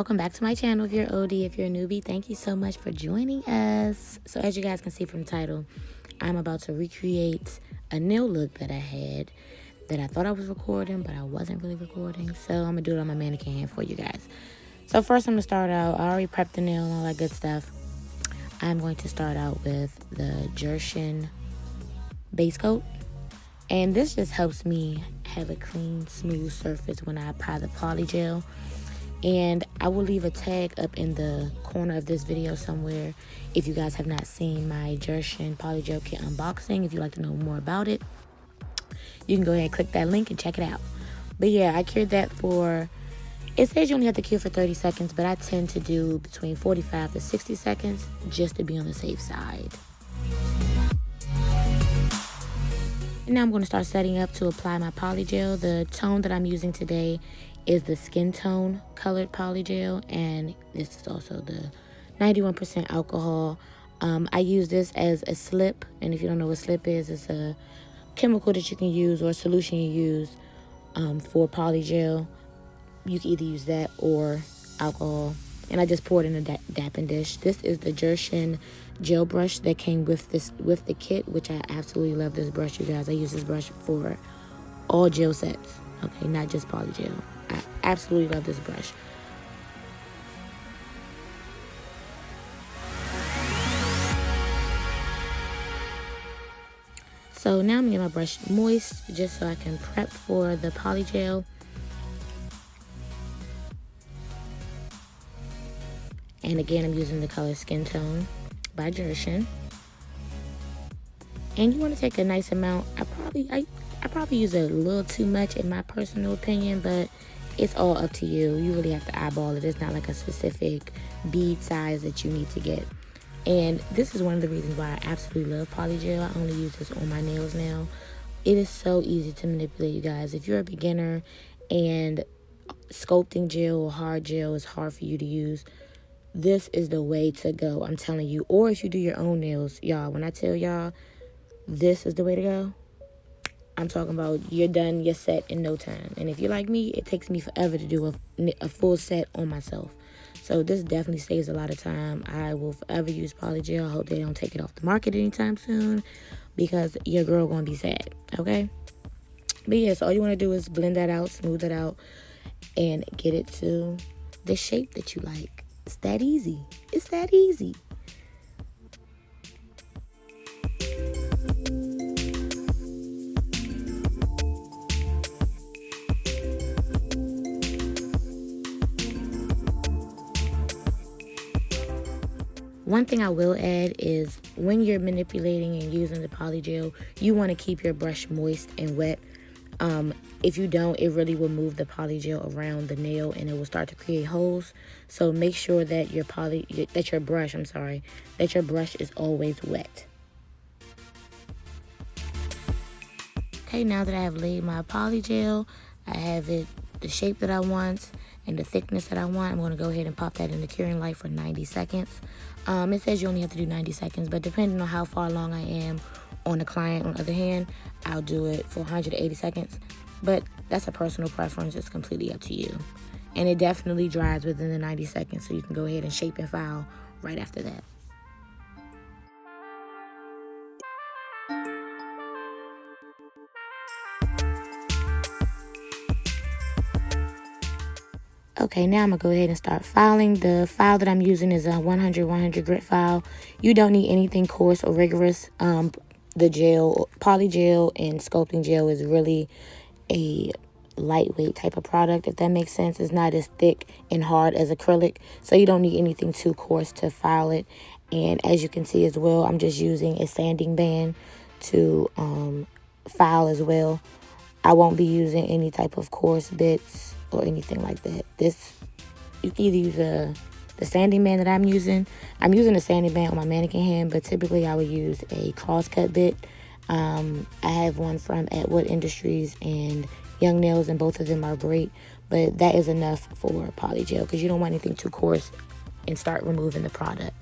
welcome back to my channel. If you're OD, if you're a newbie, thank you so much for joining us. So as you guys can see from the title, I'm about to recreate a nail look that I had that I thought I was recording, but I wasn't really recording. So I'm gonna do it on my mannequin hand for you guys. So first I'm gonna start out, I already prepped the nail and all that good stuff. I'm going to start out with the Gershion base coat. And this just helps me have a clean, smooth surface when I apply the Polygel. And I will leave a tag up in the corner of this video somewhere if you guys have not seen my Gershion Polygel kit unboxing. If you'd like to know more about it, you can go ahead and click that link and check it out. But yeah, I cured that for, it says you only have to cure for 30 seconds, but I tend to do between 45 to 60 seconds just to be on the safe side. And now I'm going to start setting up to apply my Polygel. The tone that I'm using today is the skin tone colored Polygel, and this is also the 91% alcohol. I use this as a slip, and if you don't know what slip is, it's a chemical that you can use or a solution you use for Polygel. You can either use that or alcohol, and I just poured in a dapping dish. This is the Gershion gel brush that came with the kit, which I absolutely love this brush, you guys. I use this brush for all gel sets, okay, not just Polygel. I absolutely love this brush. So now I'm gonna get my brush moist just so I can prep for the Polygel. And again, I'm using the color Skin Tone by Gershion. And you want to take a nice amount. I probably use a little too much in my personal opinion, but it's all up to you. You really have to eyeball it. It's not like a specific bead size that you need to get. And this is one of the reasons why I absolutely love Polygel. I only use this on my nails now. It is so easy to manipulate, you guys. If you're a beginner and sculpting gel or hard gel is hard for you to use, this is the way to go, I'm telling you. Or if you do your own nails, y'all, when I tell y'all this is the way to go, I'm talking about you're done, you're set in no time. And if you're like me, it takes me forever to do a full set on myself. So this definitely saves a lot of time. I will forever use Polygel. I hope they don't take it off the market anytime soon, because your girl gonna be sad, okay? But yeah, so all you want to do is blend that out, smooth it out, and get it to the shape that you like. It's that easy. It's that easy. One thing I will add is when you're manipulating and using the Polygel, you want to keep your brush moist and wet. If you don't, it really will move the Polygel around the nail and it will start to create holes. So make sure that your brush is always wet. Okay, now that I have laid my Polygel, I have it the shape that I want and the thickness that I want. I'm going to go ahead and pop that in the curing light for 90 seconds. It says you only have to do 90 seconds, but depending on how far along I am on the client, on the other hand, I'll do it for 180 seconds. But that's a personal preference. It's completely up to you. And it definitely dries within the 90 seconds, so you can go ahead and shape and file right after that. Okay, now I'm going to go ahead and start filing. The file that I'm using is a 100 grit file. You don't need anything coarse or rigorous. The gel, Polygel and sculpting gel is really a lightweight type of product, if that makes sense. It's not as thick and hard as acrylic, so you don't need anything too coarse to file it. And as you can see as well, I'm just using a sanding band to file as well. I won't be using any type of coarse bits or anything like that. This, you can either use the sanding band that I'm using. I'm using a sanding band on my mannequin hand, but typically I would use a crosscut bit. I have one from Atwood Industries and Young Nails, and both of them are great. But that is enough for Polygel because you don't want anything too coarse and start removing the product.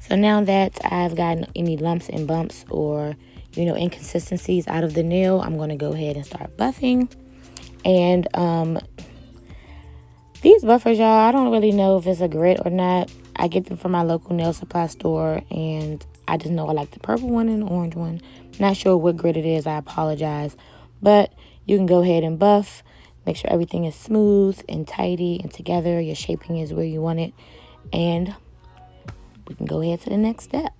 So now that I've gotten any lumps and bumps or, you know, inconsistencies out of the nail, I'm going to go ahead and start buffing. And These buffers, y'all, I don't really know if it's a grit or not. I get them from my local nail supply store, and I just know I like the purple one and the orange one. Not sure what grit it is. I apologize. But you can go ahead and buff. Make sure everything is smooth and tidy and together. Your shaping is where you want it. And we can go ahead to the next step.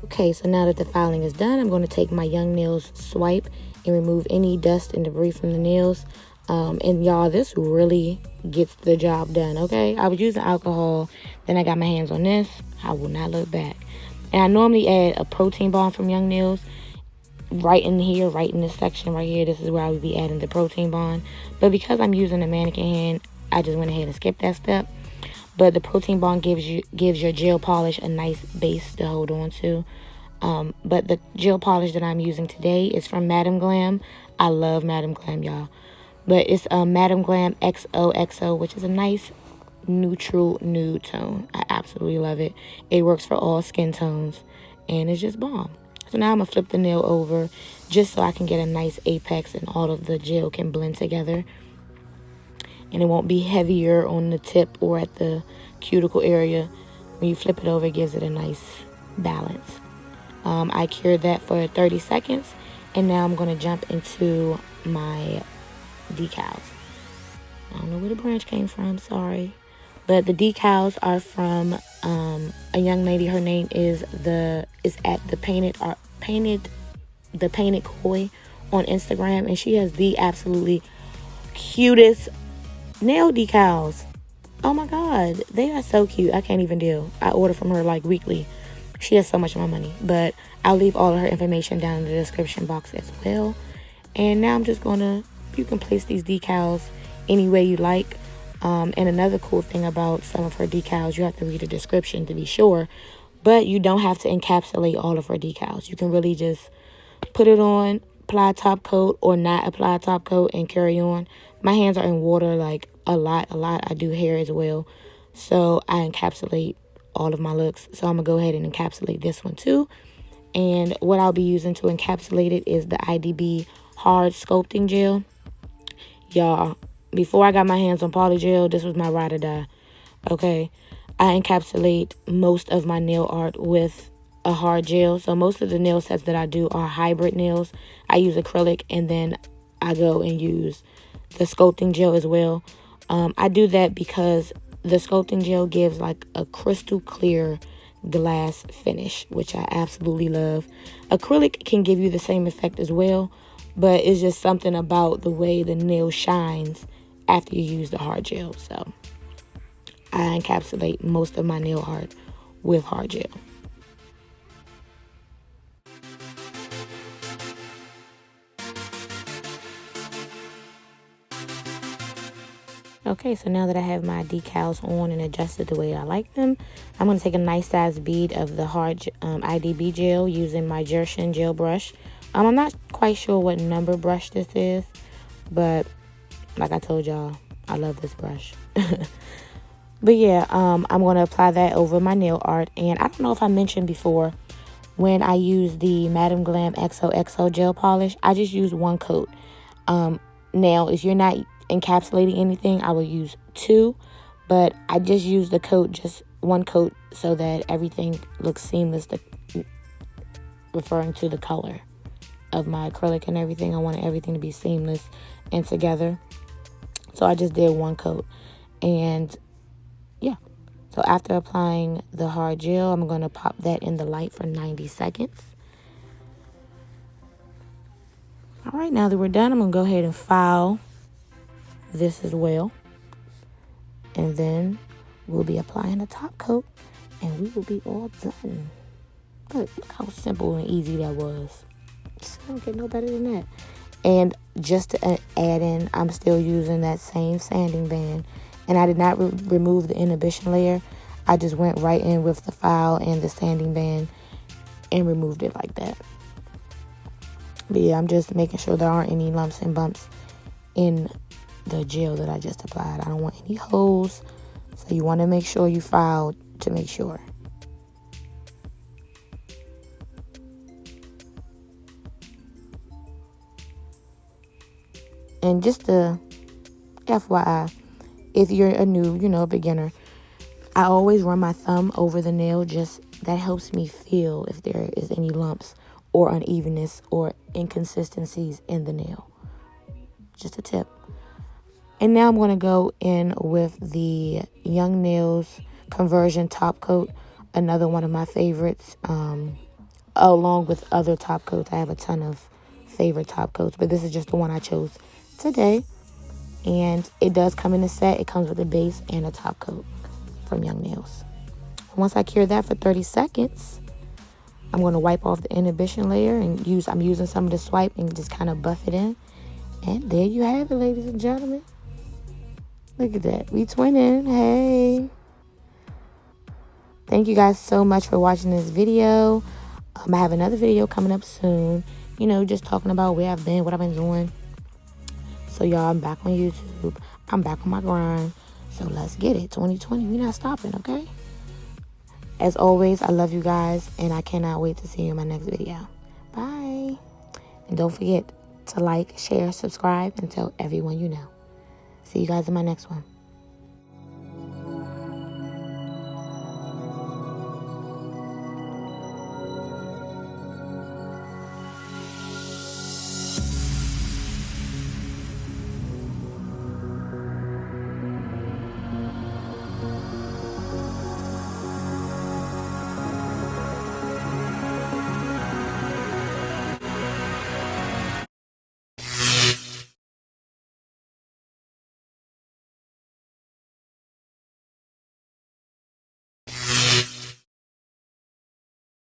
Okay, so now that the filing is done, I'm going to take my Young Nails swipe and remove any dust and debris from the nails. And y'all, this really gets the job done, okay? I was using alcohol, then I got my hands on this. I will not look back. And I normally add a protein bond from Young Nails right in here, right in this section right here. This is where I would be adding the protein bond. But because I'm using a mannequin hand, I just went ahead and skipped that step. But the protein bond gives your gel polish a nice base to hold on to. But the gel polish that I'm using today is from Madam Glam. I love Madam Glam, y'all. But it's Madam Glam XOXO, which is a nice neutral nude tone. I absolutely love it. It works for all skin tones, and it's just bomb. So now I'm going to flip the nail over just so I can get a nice apex and all of the gel can blend together. And it won't be heavier on the tip or at the cuticle area. When you flip it over, it gives it a nice balance. I cured that for 30 seconds. And now I'm going to jump into my decals. I don't know where the branch came from, sorry. But the decals are from a young lady. Her name is at the Painted Koi on Instagram. And she has the absolutely cutest nail decals. Oh my god, they are so cute. I can't even deal. I order from her like weekly. She has so much of my money, but I'll leave all of her information down in the description box as well. And now I'm just gonna, you can place these decals any way you like. And another cool thing about some of her decals, you have to read the description to be sure, but you don't have to encapsulate all of her decals. You can really just put it on, apply top coat or not apply top coat, and carry on. My hands are in water like a lot. I do hair as well, so I encapsulate all of my looks. So I'm gonna go ahead and encapsulate this one too. And what I'll be using to encapsulate it is the IDB hard sculpting gel. Y'all, before I got my hands on Polygel, this was my ride or die. Okay, I encapsulate most of my nail art with a hard gel. So most of the nail sets that I do are hybrid nails. I use acrylic, and then I go and use the sculpting gel as well. I do that because the sculpting gel gives like a crystal clear glass finish, which I absolutely love. Acrylic can give you the same effect as well, but it's just something about the way the nail shines after you use the hard gel. So I encapsulate most of my nail art with hard gel. Okay, so now that I have my decals on and adjusted the way I like them, I'm going to take a nice size bead of the hard IDB gel using my Gershion gel brush. I'm not quite sure what number brush this is, but like I told y'all, I love this brush. But yeah, I'm going to apply that over my nail art. And I don't know if I mentioned before, when I use the Madam Glam XOXO gel polish, I just use one coat. Now, if you're not encapsulating anything, I will use two, but I just use the coat, just one coat, so that everything looks seamless, referring to the color of my acrylic and everything. I want everything to be seamless and together, so I just did one coat. And yeah, so after applying the hard gel, I'm going to pop that in the light for 90 seconds. All right, now that we're done, I'm going to go ahead and file this as well. And then we'll be applying the top coat, and we will be all done. Look how simple and easy that was. I don't get no better than that. And just to add in, I'm still using that same sanding band. And I did not remove the inhibition layer. I just went right in with the file and the sanding band and removed it like that. But yeah, I'm just making sure there aren't any lumps and bumps in the gel that I just applied. I don't want any holes. So you want to make sure you file to make sure. And just a FYI, if you're a new, beginner, I always run my thumb over the nail. Just that helps me feel if there is any lumps or unevenness or inconsistencies in the nail. Just a tip. And now I'm going to go in with the Young Nails Conversion Top Coat, another one of my favorites, along with other top coats. I have a ton of favorite top coats, but this is just the one I chose today. And it does come in a set. It comes with a base and a top coat from Young Nails. Once I cure that for 30 seconds, I'm going to wipe off the inhibition layer and I'm using some of the swipe and just kind of buff it in. And there you have it, ladies and gentlemen. Look at that. We twinning. Hey. Thank you guys so much for watching this video. I have another video coming up soon. Just talking about where I've been, what I've been doing. So, y'all, I'm back on YouTube. I'm back on my grind. So, let's get it. 2020, we're not stopping, okay? As always, I love you guys. And I cannot wait to see you in my next video. Bye. And don't forget to like, share, subscribe, and tell everyone you know. See you guys in my next one.